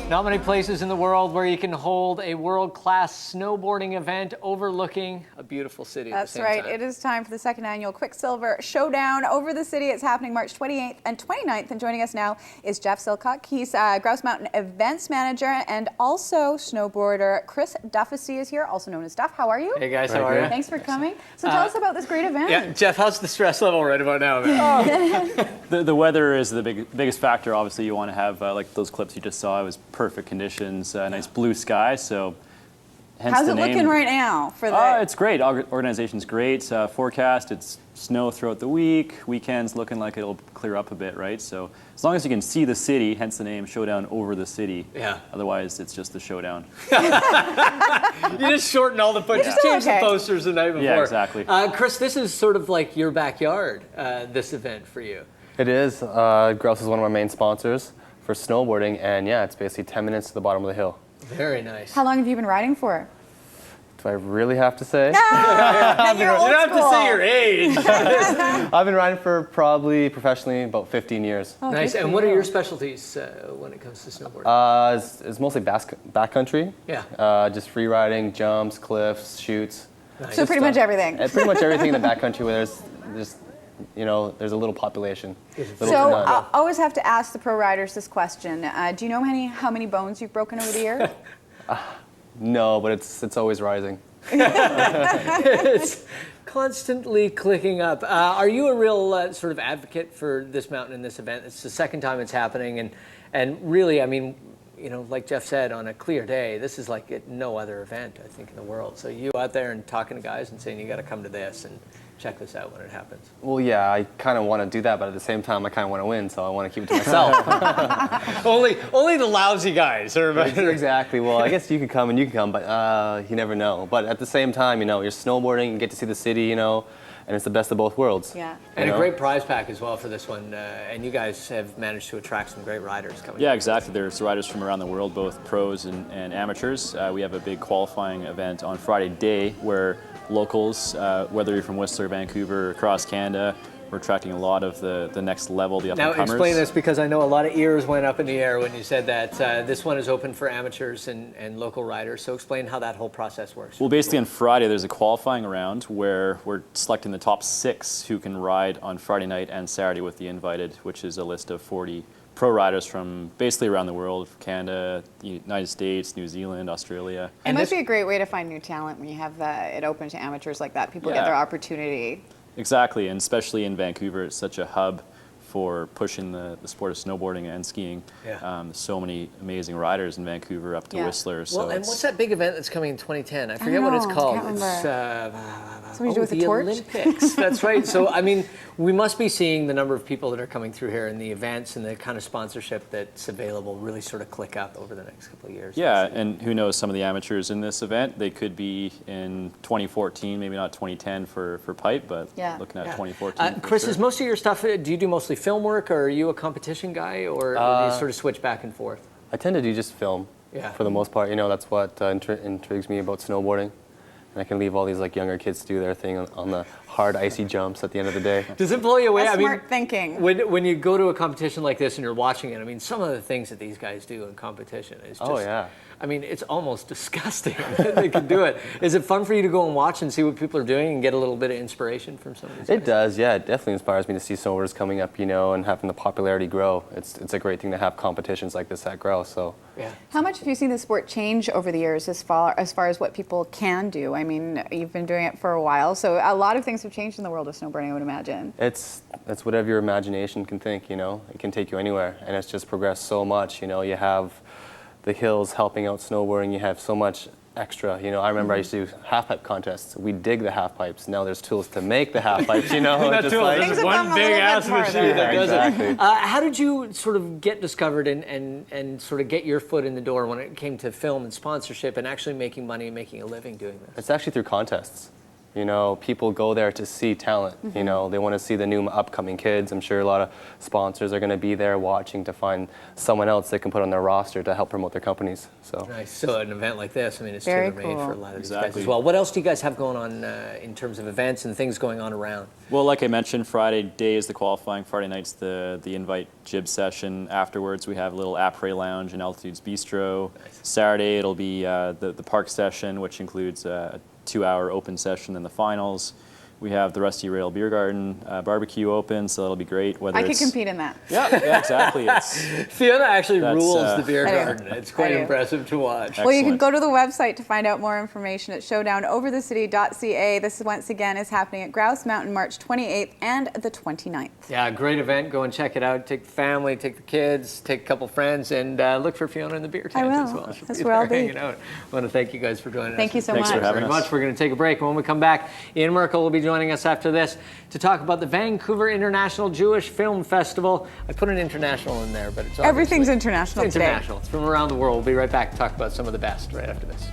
Not many places in the world where you can hold a world-class snowboarding event overlooking a beautiful city at the same time. That's right. It is time for the second annual Quiksilver Showdown over the city. It's happening March 28th and 29th. And joining us now is Jeff Silcock. He's Grouse Mountain events manager, and also snowboarder Chris Duff is here, also known as Duff. How are you? Hey guys, how are you? Thanks for coming. So tell us about this great event. Yeah, Jeff, how's the stress level right about now, man? The weather is the biggest factor. Obviously, you want to have like those clips you just saw. It was perfect conditions, nice blue sky. So, hence how's the it name. looking right now for the? It's great. Organization's great. Forecast, it's snow throughout the week. Weekends looking like it'll clear up a bit, right? So as long as you can see the city, hence the name Showdown over the city. Yeah. Otherwise, it's just the Showdown. You just shorten all the just change the posters the night before. Yeah, exactly. Chris, this is sort of like your backyard. This event for you. It is. Grouse is one of our main sponsors for snowboarding, and yeah, it's basically 10 minutes to the bottom of the hill. Very nice. How long have you been riding for? Do I really have to say? No, You don't have to say your age. I've been riding for probably professionally about 15 years. Oh, Nice. And what are your specialties when it comes to snowboarding? It's mostly backcountry. Yeah. Just free riding, jumps, cliffs, chutes. Nice. So pretty much everything. Pretty much everything in the backcountry where there's a little population. So I always have to ask the pro riders this question. Do you know how many bones you've broken over the year? No, but it's always rising. It's constantly clicking up. Are you a real sort of advocate for this mountain and this event? It's the second time it's happening, and really, I mean, you know, like Jeff said, on a clear day, this is like no other event, I think, in the world. So you out there and talking to guys and saying you got to come to this and check this out when it happens. Well, yeah, I kind of want to do that, but at the same time, I kind of want to win, so I want to keep it to myself. only the lousy guys are Exactly. Well, I guess you could come and you can come, but you never know. But at the same time, you know, you're snowboarding, you get to see the city, you know, and it's the best of both worlds. Yeah. And a great prize pack as well for this one. And you guys have managed to attract some great riders coming. Yeah, exactly. There's riders from around the world, both pros and amateurs. We have a big qualifying event on Friday day where locals, whether you're from Whistler, Vancouver, across Canada, we're attracting a lot of the next level, the up-and-comers. Now explain this, because I know a lot of ears went up in the air when you said that this one is open for amateurs and local riders. So explain how that whole process works. Well, basically on Friday there's a qualifying round where we're selecting the top 6 who can ride on Friday night and Saturday with the invited, which is a list of 40 pro riders from basically around the world, Canada, United States, New Zealand, Australia. It might be a great way to find new talent when you have it open to amateurs like that. People get their opportunity. Exactly, and especially in Vancouver, it's such a hub for pushing the sport of snowboarding and skiing. Yeah. So many amazing riders in Vancouver up to Whistler. So well, and what's that big event that's coming in 2010? I forget know, what it's called. I can't It's Something to do with the torch? Olympics. That's right. So, I mean, we must be seeing the number of people that are coming through here and the events and the kind of sponsorship that's available really sort of click up over the next couple of years. Yeah, and who knows, some of the amateurs in this event, they could be in 2014, maybe not 2010 for pipe, but looking at 2014. Chris, is most of your stuff, do you do mostly film work, or are you a competition guy, or do you sort of switch back and forth? I tend to do just film for the most part. You know, that's what intrigues me about snowboarding. And I can leave all these like younger kids to do their thing on the hard icy jumps at the end of the day. Does it blow you away? That's smart thinking. When you go to a competition like this and you're watching it, I mean, some of the things that these guys do in competition is just, I mean, it's almost disgusting that they can do it. Is it fun for you to go and watch and see what people are doing and get a little bit of inspiration from some of these guys? It does, yeah. It definitely inspires me to see snowboarders coming up, you know, and having the popularity grow. It's a great thing to have competitions like this at Grouse. So. Yeah. How much have you seen the sport change over the years as far as what people can do? I mean, you've been doing it for a while, so a lot of things have changed in the world of snowboarding, I would imagine. It's whatever your imagination can think, you know. It can take you anywhere, and it's just progressed so much, you know. You have the hills helping out snowboarding. You have so much extra, you know. I remember I used to do half-pipe contests. We dig the half-pipes. Now there's tools to make the half-pipes, you know. Not tools, like, there's one big-ass machine that does exactly. it. How did you sort of get discovered and sort of get your foot in the door when it came to film and sponsorship and actually making money and making a living doing this? It's actually through contests. You know, people go there to see talent. You know, they want to see the new upcoming kids. I'm sure a lot of sponsors are going to be there watching to find someone else they can put on their roster to help promote their companies. So Nice. So an event like this, I mean, it's Very tailor-made cool. for a lot of these guys Exactly. as well. What else do you guys have going on in terms of events and things going on around? Well, like I mentioned, Friday day is the qualifying. Friday night's the invite jib session. Afterwards, we have a little après lounge in Altitude's Bistro. Nice. Saturday, it'll be the park session, which includes a 2-hour open session in the finals. We have the Rusty Rail Beer Garden barbecue open, so that'll be great. Whether I could it's compete in that. yeah, exactly. It's Fiona actually That's, rules the beer I do. garden. It's quite I do. impressive to watch. Well, you can Excellent. go to the website to find out more information at showdownoverthecity.ca. This once again is happening at Grouse Mountain March 28th and the 29th. Yeah, great event. Go and check it out. Take the family, take the kids, take a couple friends, and look for Fiona in the beer tent will. as well. She'll That's be where I'll there be. hanging out. I want to thank you guys for joining us. Thank you so Thanks much. for having Very us. much. We're going to take a break. When we come back, Ian Merkel will be joining us after this to talk about the Vancouver International Jewish Film Festival. I put an international in there, but it's Everything's obviously- international It's today. international. It's from around the world. We'll be right back to talk about some of the best right after this.